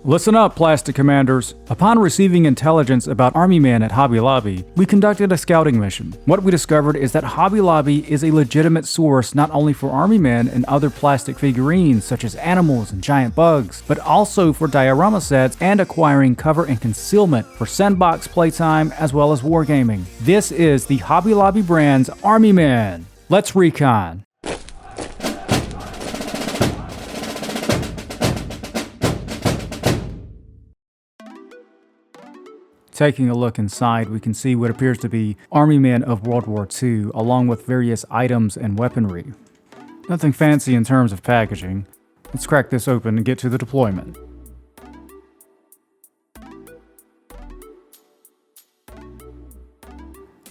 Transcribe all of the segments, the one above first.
Listen up, Plastic Commanders. Upon receiving intelligence about Army Men at Hobby Lobby, we conducted a scouting mission. What we discovered is that Hobby Lobby is a legitimate source not only for Army Men and other plastic figurines such as animals and giant bugs, but also for diorama sets and acquiring cover and concealment for sandbox playtime as well as wargaming. This is the Hobby Lobby brand's Army Men. Let's recon. Taking a look inside, we can see what appears to be Army Men of World War II, along with various items and weaponry. Nothing fancy in terms of packaging. Let's crack this open and get to the deployment.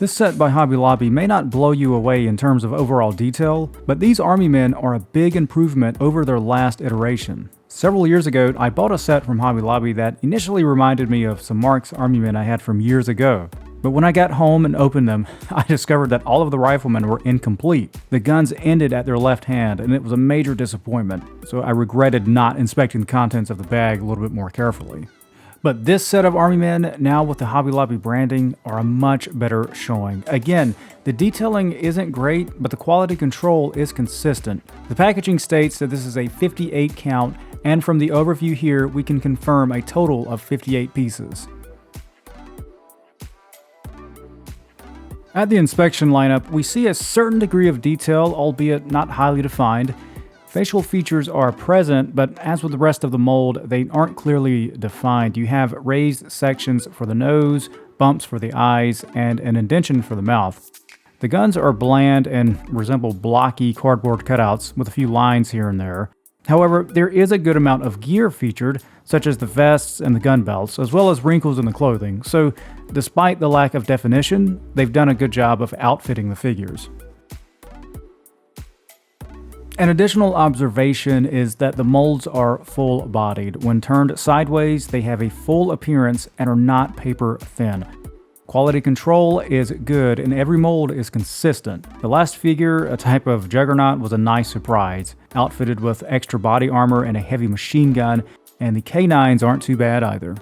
This set by Hobby Lobby may not blow you away in terms of overall detail, but these Army Men are a big improvement over their last iteration. Several years ago, I bought a set from Hobby Lobby that initially reminded me of some Mark's Army Men I had from years ago. But when I got home and opened them, I discovered that all of the riflemen were incomplete. The guns ended at their left hand, and it was a major disappointment, so I regretted not inspecting the contents of the bag a little bit more carefully. But this set of Army Men, now with the Hobby Lobby branding, are a much better showing. Again, the detailing isn't great, but the quality control is consistent. The packaging states that this is a 58 count, and from the overview here, we can confirm a total of 58 pieces. At the inspection lineup, we see a certain degree of detail, albeit not highly defined. Facial features are present, but as with the rest of the mold, they aren't clearly defined. You have raised sections for the nose, bumps for the eyes, and an indentation for the mouth. The guns are bland and resemble blocky cardboard cutouts with a few lines here and there. However, there is a good amount of gear featured, such as the vests and the gun belts, as well as wrinkles in the clothing, so despite the lack of definition, they've done a good job of outfitting the figures. An additional observation is that the molds are full-bodied. When turned sideways, they have a full appearance and are not paper thin. Quality control is good and every mold is consistent. The last figure, a type of Juggernaut, was a nice surprise, outfitted with extra body armor and a heavy machine gun, and the K9s aren't too bad either.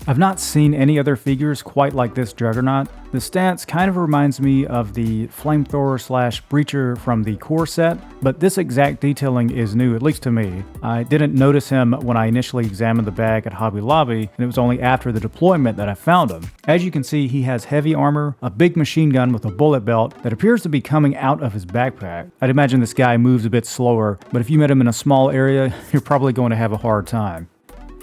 I've not seen any other figures quite like this Juggernaut. The stance kind of reminds me of the Flamethrower/Breacher from the core set, but this exact detailing is new, at least to me. I didn't notice him when I initially examined the bag at Hobby Lobby, and it was only after the deployment that I found him. As you can see, he has heavy armor, a big machine gun with a bullet belt that appears to be coming out of his backpack. I'd imagine this guy moves a bit slower, but if you met him in a small area, you're probably going to have a hard time.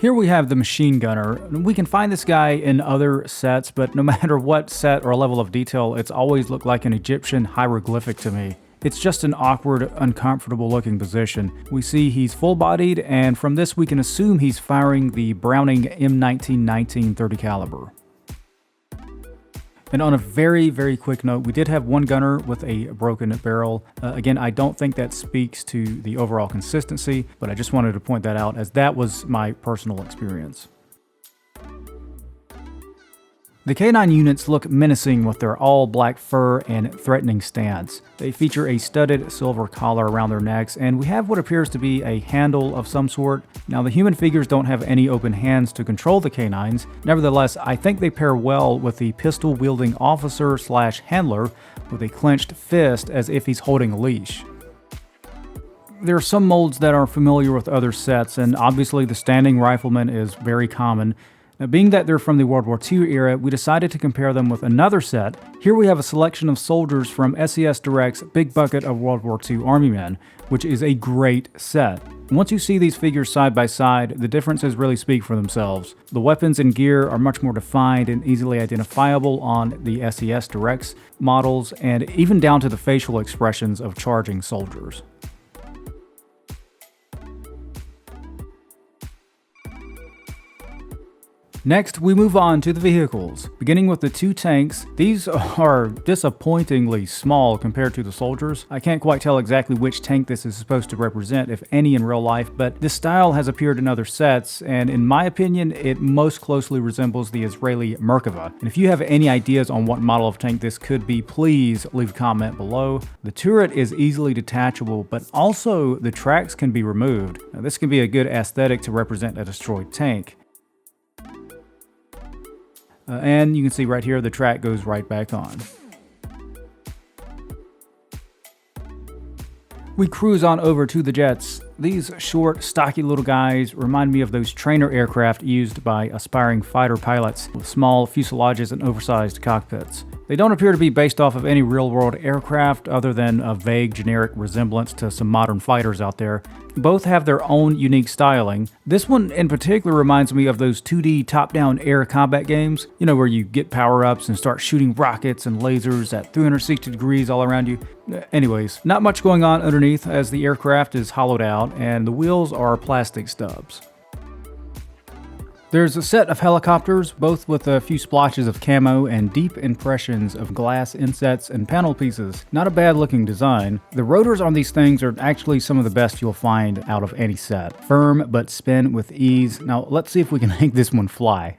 Here we have the machine gunner. We can find this guy in other sets, but no matter what set or level of detail, it's always looked like an Egyptian hieroglyphic to me. It's just an awkward, uncomfortable looking position. We see he's full-bodied, and from this we can assume he's firing the Browning M1919 .30 caliber. And on a very, very quick note, we did have one gunner with a broken barrel. Again, I don't think that speaks to the overall consistency, but I just wanted to point that out as that was my personal experience. The K9 units look menacing with their all-black fur and threatening stance. They feature a studded silver collar around their necks, and we have what appears to be a handle of some sort. Now, the human figures don't have any open hands to control the K9s. Nevertheless, I think they pair well with the pistol-wielding officer/handler with a clenched fist as if he's holding a leash. There are some molds that are familiar with other sets, and obviously the standing rifleman is very common. Now, being that they're from the World War II era, we decided to compare them with another set. Here we have a selection of soldiers from SES Direct's Big Bucket of World War II Army Men, which is a great set. Once you see these figures side by side, the differences really speak for themselves. The weapons and gear are much more defined and easily identifiable on the SES Direct's models, and even down to the facial expressions of charging soldiers. Next, we move on to the vehicles. Beginning with the two tanks, these are disappointingly small compared to the soldiers. I can't quite tell exactly which tank this is supposed to represent, if any in real life, but this style has appeared in other sets, and in my opinion, it most closely resembles the Israeli Merkava. And if you have any ideas on what model of tank this could be, please leave a comment below. The turret is easily detachable, but also the tracks can be removed. Now, this can be a good aesthetic to represent a destroyed tank. And you can see right here, the track goes right back on. We cruise on over to the jets. These short, stocky little guys remind me of those trainer aircraft used by aspiring fighter pilots with small fuselages and oversized cockpits. They don't appear to be based off of any real-world aircraft other than a vague generic resemblance to some modern fighters out there. Both have their own unique styling. This one in particular reminds me of those 2D top-down air combat games, you know, where you get power-ups and start shooting rockets and lasers at 360 degrees all around you. Anyways, not much going on underneath as the aircraft is hollowed out and the wheels are plastic stubs. There's a set of helicopters, both with a few splotches of camo and deep impressions of glass insets and panel pieces. Not a bad looking design. The rotors on these things are actually some of the best you'll find out of any set. Firm but spin with ease. Now let's see if we can make this one fly.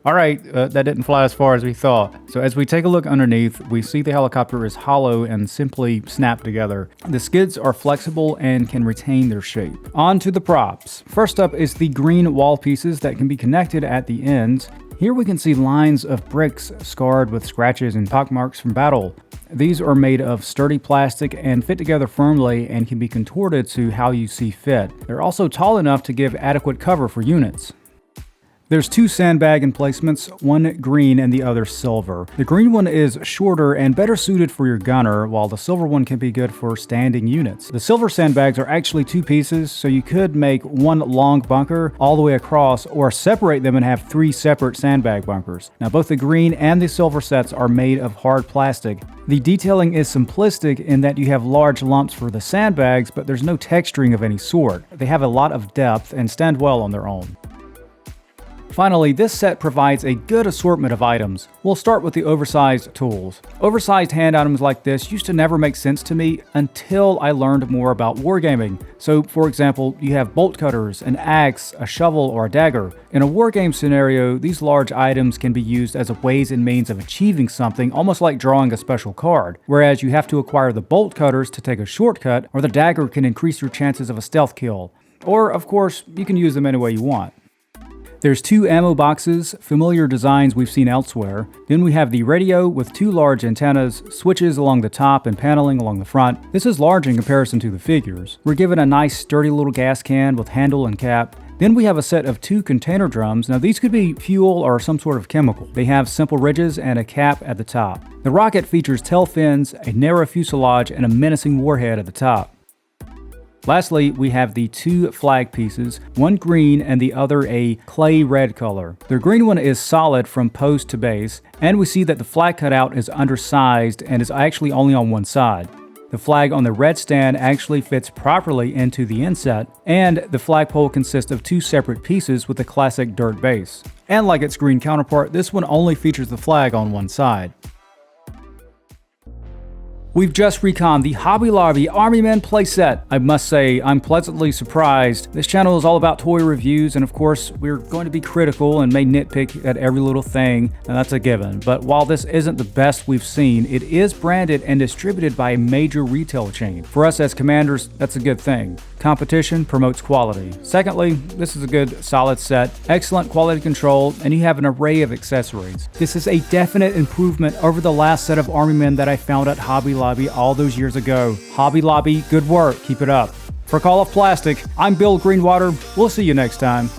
Alright, that didn't fly as far as we thought. So as we take a look underneath, we see the helicopter is hollow and simply snapped together. The skids are flexible and can retain their shape. On to the props. First up is the green wall pieces that can be connected at the ends. Here we can see lines of bricks scarred with scratches and pockmarks from battle. These are made of sturdy plastic and fit together firmly and can be contorted to how you see fit. They're also tall enough to give adequate cover for units. There's two sandbag emplacements, one green and the other silver. The green one is shorter and better suited for your gunner, while the silver one can be good for standing units. The silver sandbags are actually two pieces, so you could make one long bunker all the way across, or separate them and have three separate sandbag bunkers. Now both the green and the silver sets are made of hard plastic. The detailing is simplistic in that you have large lumps for the sandbags, but there's no texturing of any sort. They have a lot of depth and stand well on their own. Finally, this set provides a good assortment of items. We'll start with the oversized tools. Oversized hand items like this used to never make sense to me until I learned more about wargaming. So, for example, you have bolt cutters, an axe, a shovel, or a dagger. In a wargame scenario, these large items can be used as a ways and means of achieving something, almost like drawing a special card. Whereas you have to acquire the bolt cutters to take a shortcut, or the dagger can increase your chances of a stealth kill. Or, of course, you can use them any way you want. There's two ammo boxes, familiar designs we've seen elsewhere. Then we have the radio with two large antennas, switches along the top and paneling along the front. This is large in comparison to the figures. We're given a nice sturdy little gas can with handle and cap. Then we have a set of two container drums. Now these could be fuel or some sort of chemical. They have simple ridges and a cap at the top. The rocket features tail fins, a narrow fuselage, and a menacing warhead at the top. Lastly, we have the two flag pieces, one green and the other a clay red color. The green one is solid from post to base, and we see that the flag cutout is undersized and is actually only on one side. The flag on the red stand actually fits properly into the inset, and the flagpole consists of two separate pieces with a classic dirt base. And like its green counterpart, this one only features the flag on one side. We've just reconned the Hobby Lobby Army Men playset. I must say, I'm pleasantly surprised. This channel is all about toy reviews, and of course, we're going to be critical and may nitpick at every little thing, and that's a given. But while this isn't the best we've seen, it is branded and distributed by a major retail chain. For us as commanders, that's a good thing. Competition promotes quality. Secondly, this is a good, solid set, excellent quality control, and you have an array of accessories. This is a definite improvement over the last set of Army Men that I found at Hobby Lobby all those years ago. Hobby Lobby, good work, keep it up. For Call of Plastic, I'm Bill Greenwater. We'll see you next time.